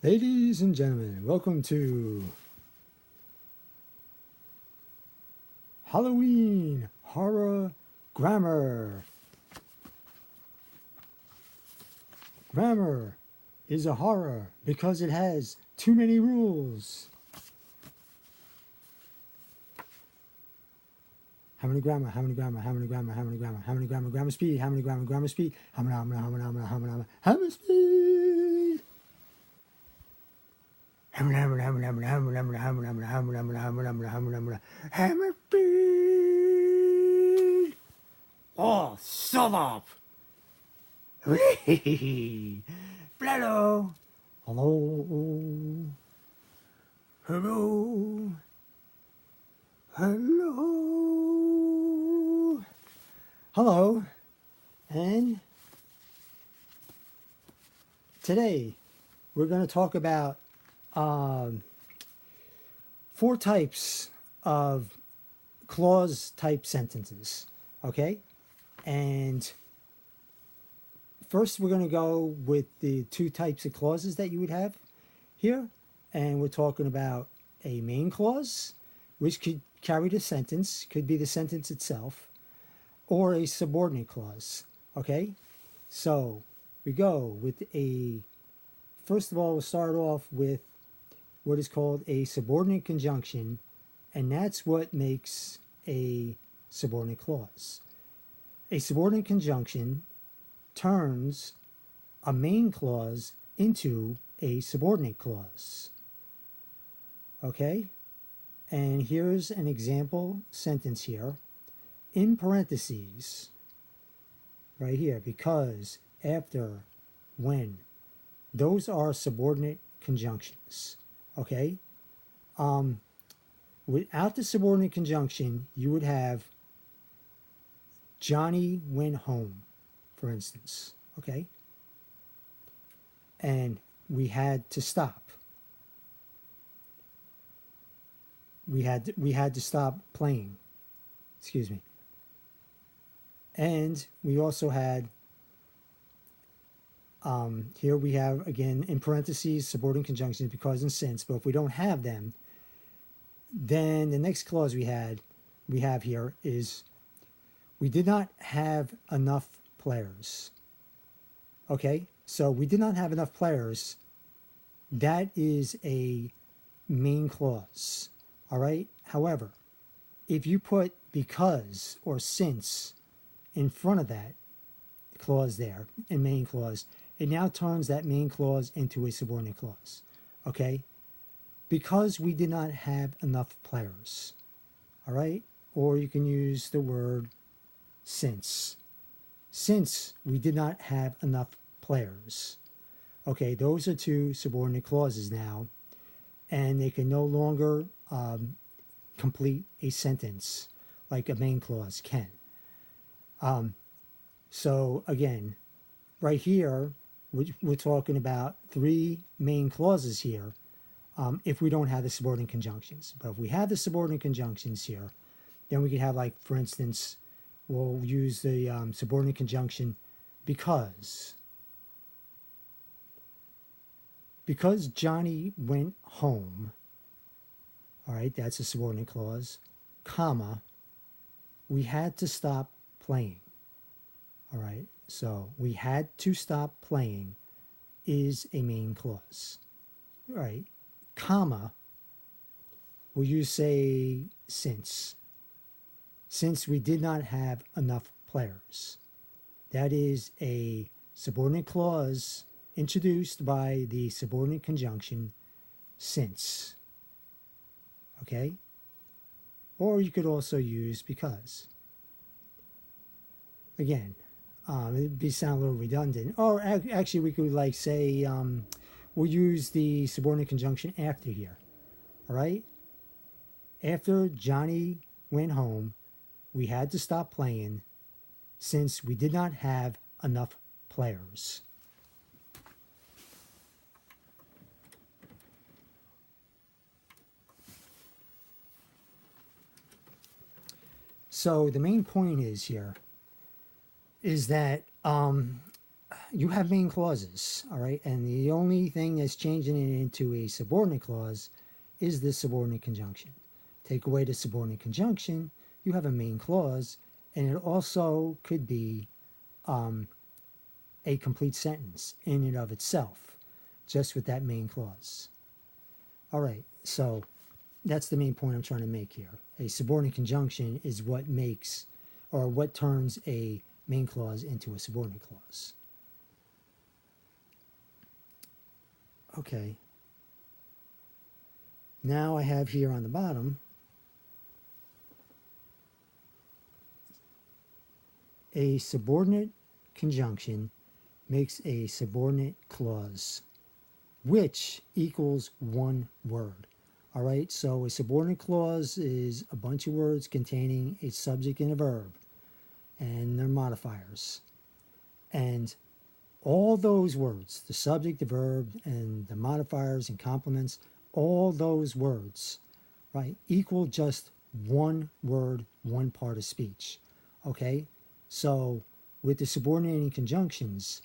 Ladies and gentlemen, welcome to Halloween Horror Grammar. Grammar is a horror because it has too many rules. How many grammar speed, grammar speed, hammer speed. Hammer speed. Oh, shut up. Hello. Hello. Hello. Hello. Hello. And today we're going to talk about 4 types of clause type sentences. Okay? And first we're going to go with the 2 types of clauses that you would have here. And we're talking about a main clause, which could carry the sentence, could be the sentence itself, or a subordinate clause. Okay? So we go with first of all, we'll start off with what is called a subordinate conjunction, and that's what makes a subordinate clause. A subordinate conjunction turns a main clause into a subordinate clause. Okay? And here's an example sentence here. In parentheses, right here, because, after, when. Those are subordinate conjunctions. Okay? Without the subordinate conjunction, you would have Johnny went home, for instance. Okay? And we had to stop. We had to stop playing. Excuse me. And we also had here we have, again, in parentheses, subordinate conjunctions, because and since. But if we don't have them, then the next clause we have here is, we did not have enough players. Okay, so we did not have enough players. That is a main clause. All right. However, if you put because or since in front of that clause there, in main clause, it now turns that main clause into a subordinate clause. Okay? Because we did not have enough players. All right? Or you can use the word since. Since we did not have enough players. Okay, those are 2 subordinate clauses now, and they can no longer complete a sentence like a main clause can. So again, right here, we're talking about 3 main clauses here if we don't have the subordinate conjunctions. But if we have the subordinate conjunctions here, then we can have, like, for instance, we'll use the subordinate conjunction because. Because Johnny went home, all right, that's a subordinate clause, comma, we had to stop playing. All right, so we had to stop playing is a main clause. All right, comma, will you say since? Since we did not have enough players. That is a subordinate clause introduced by the subordinate conjunction since. Okay? Or you could also use because. Again, it'd sound a little redundant. Or actually, we could, like, say, we'll use the subordinate conjunction after here. All right? After Johnny went home, we had to stop playing since we did not have enough players. So the main point is here is that you have main clauses, all right? And the only thing that's changing it into a subordinate clause is the subordinate conjunction. Take away the subordinate conjunction, you have a main clause, and it also could be a complete sentence in and of itself, just with that main clause. All right, so that's the main point I'm trying to make here. A subordinate conjunction is what makes, or what turns a main clause into a subordinate clause. Okay. Now I have here on the bottom a subordinate conjunction makes a subordinate clause, which equals one word. All right, so a subordinate clause is a bunch of words containing a subject and a verb, and their modifiers. And all those words, the subject, the verb, and the modifiers and complements, all those words, right, equal just one word, one part of speech. Okay, so with the subordinating conjunctions,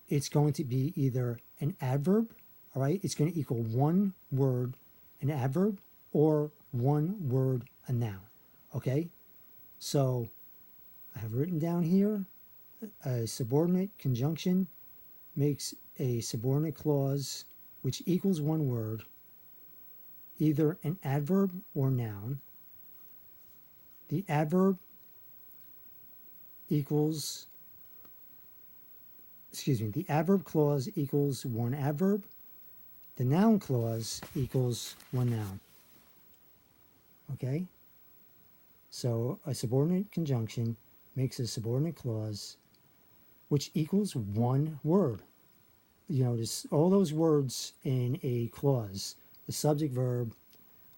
it's going to be either an adverb, all right, it's going to equal one word, an adverb, or one word, a noun. Okay, so I have written down here, a subordinate conjunction makes a subordinate clause which equals one word, either an adverb or noun. The adverb equals, the adverb clause equals one adverb. The noun clause equals one noun. Okay? So a subordinate conjunction makes a subordinate clause which equals one word. You know, all those words in a clause, the subject, verb,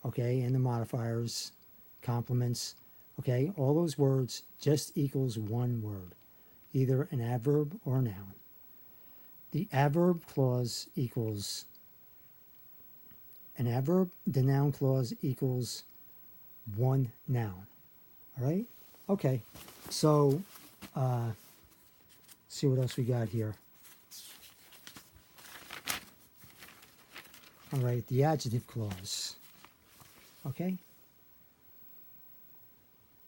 okay, and the modifiers, complements, okay, all those words just equals one word, either an adverb or a noun. The adverb clause equals an adverb, the noun clause equals one noun. All right? Okay, so see what else we got here. All right, the adjective clause. Okay?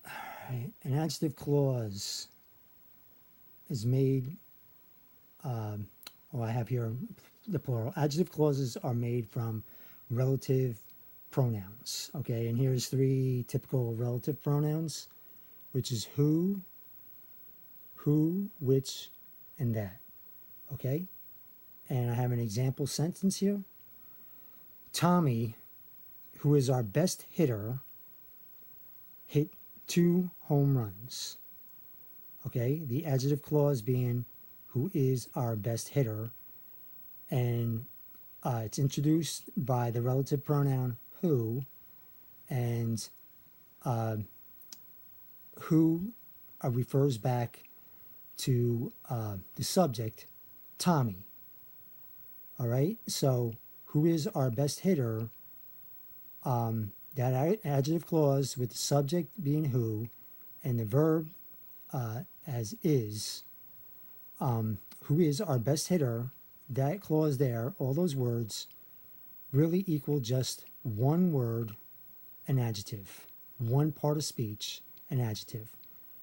All right, an adjective clause is made, I have here the plural. Adjective clauses are made from relative pronouns. Okay, and here's three typical relative pronouns, which is who, which, and that. Okay? And I have an example sentence here. Tommy, who is our best hitter, hit 2 home runs. Okay, the adjective clause being who is our best hitter, and it's introduced by the relative pronoun who, and who refers back to the subject, Tommy. All right, so who is our best hitter, that adjective clause with the subject being who and the verb as is, who is our best hitter, that clause there, all those words really equal just one word, an adjective, one part of speech, an adjective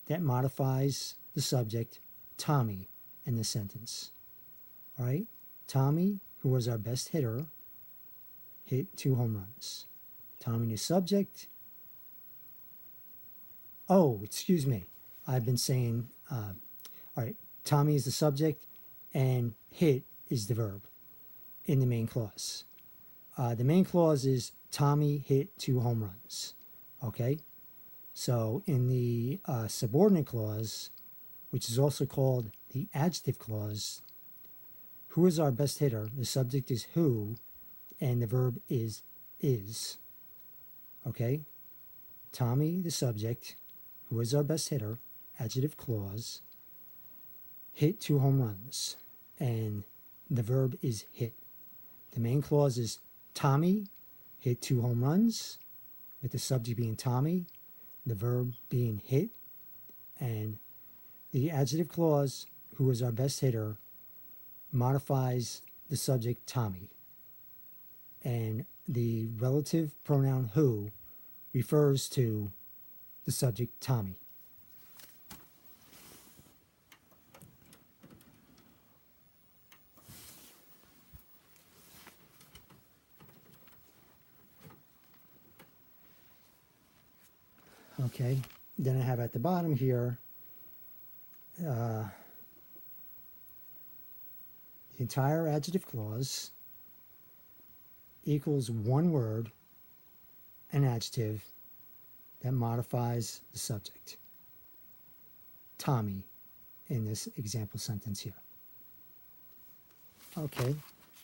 that modifies the subject, Tommy, in the sentence. All right, Tommy, who was our best hitter, hit 2 home runs. Tommy, the subject. Oh, excuse me. I've been saying, all right, Tommy is the subject and hit is the verb in the main clause. The main clause is Tommy hit 2 home runs. Okay? So in the subordinate clause, which is also called the adjective clause, who is our best hitter? The subject is who, and the verb is. Okay? Tommy, the subject, who is our best hitter, adjective clause, hit 2 home runs, and the verb is hit. The main clause is Tommy hit 2 home runs, with the subject being Tommy, the verb being hit, and the adjective clause, who is our best hitter, modifies the subject Tommy. And the relative pronoun who refers to the subject Tommy. Okay, then I have at the bottom here the entire adjective clause equals one word, an adjective that modifies the subject, Tommy, in this example sentence here. Okay,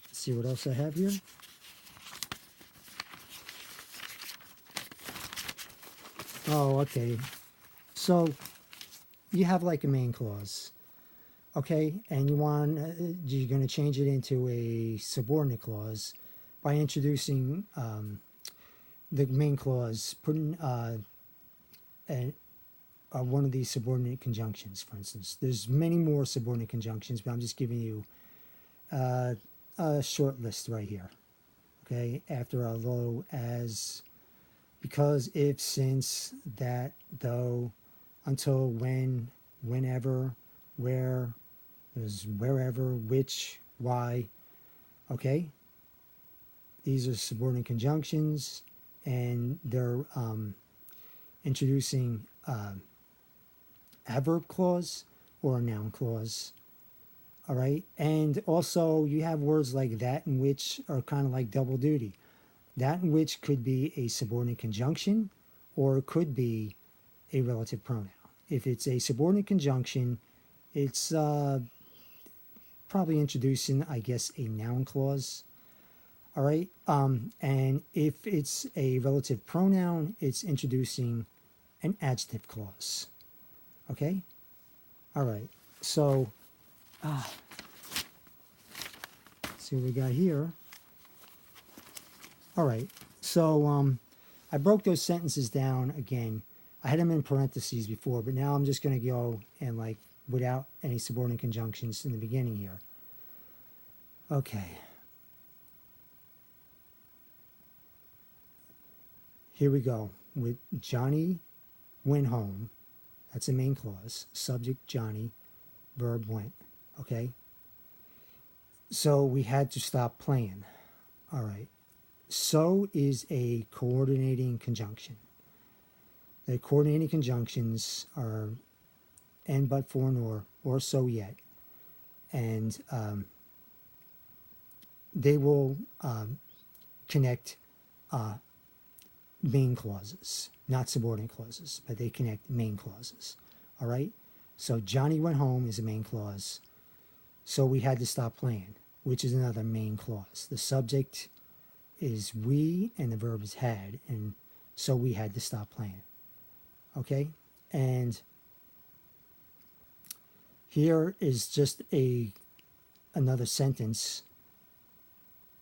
let's see what else I have here. Oh, okay. So you have like a main clause, okay, and you're going to change it into a subordinate clause by introducing the main clause, putting one of these subordinate conjunctions, for instance. There's many more subordinate conjunctions, but I'm just giving you a short list right here. Okay, after, although, as, because, if, since, that, though, until, when, whenever, where, there's wherever, which, why. Okay, these are subordinate conjunctions, and they're introducing a verb clause or a noun clause. All right, and also you have words like that and which are kind of like double duty. That and which could be a subordinate conjunction, or it could be a relative pronoun. If it's a subordinate conjunction, it's probably introducing, I guess, a noun clause. All right, and if it's a relative pronoun, it's introducing an adjective clause. Okay, all right, so let's see what we got here. All right, so I broke those sentences down again. I had them in parentheses before, but now I'm just going to go and like without any subordinate conjunctions in the beginning here. Okay. Here we go with Johnny went home. That's a main clause. Subject Johnny, verb went. Okay. So we had to stop playing. All right. So is a coordinating conjunction. The coordinating conjunctions are and, but, for, nor, or so yet. And they will connect main clauses, not subordinate clauses, but they connect main clauses. All right? So Johnny went home is a main clause. So we had to stop playing, which is another main clause. The subject is we and the verb is had, and so we had to stop playing. Okay? And here is just another sentence.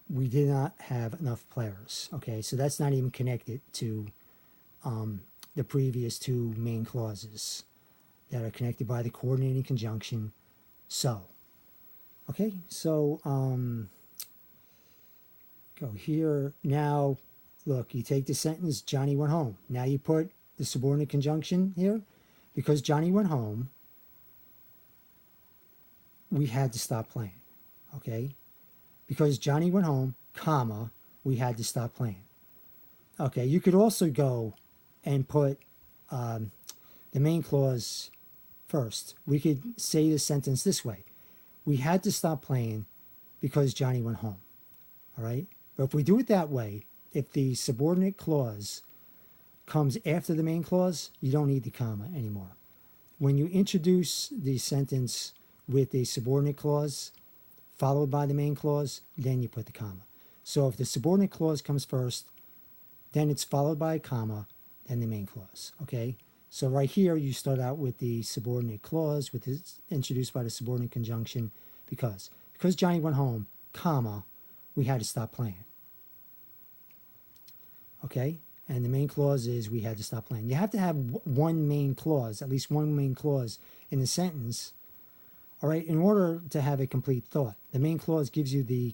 We did not have enough players. Okay, so that's not even connected to the previous two main clauses that are connected by the coordinating conjunction so. Okay, so go here. Now, look, you take the sentence, Johnny went home. Now you put the subordinate conjunction here. Because Johnny went home, we had to stop playing. Okay? Because Johnny went home, comma, we had to stop playing. Okay, you could also go and put the main clause first. We could say the sentence this way. We had to stop playing because Johnny went home. All right? But if we do it that way, if the subordinate clause comes after the main clause, you don't need the comma anymore. When you introduce the sentence with a subordinate clause followed by the main clause, then you put the comma. So if the subordinate clause comes first, then it's followed by a comma, then the main clause. Okay? So right here, you start out with the subordinate clause, with it introduced by the subordinate conjunction, because Johnny went home, comma, we had to stop playing. Okay? And the main clause is we had to stop playing. You have to have one main clause, at least one main clause in the sentence, All right, in order to have a complete thought, the main clause gives you the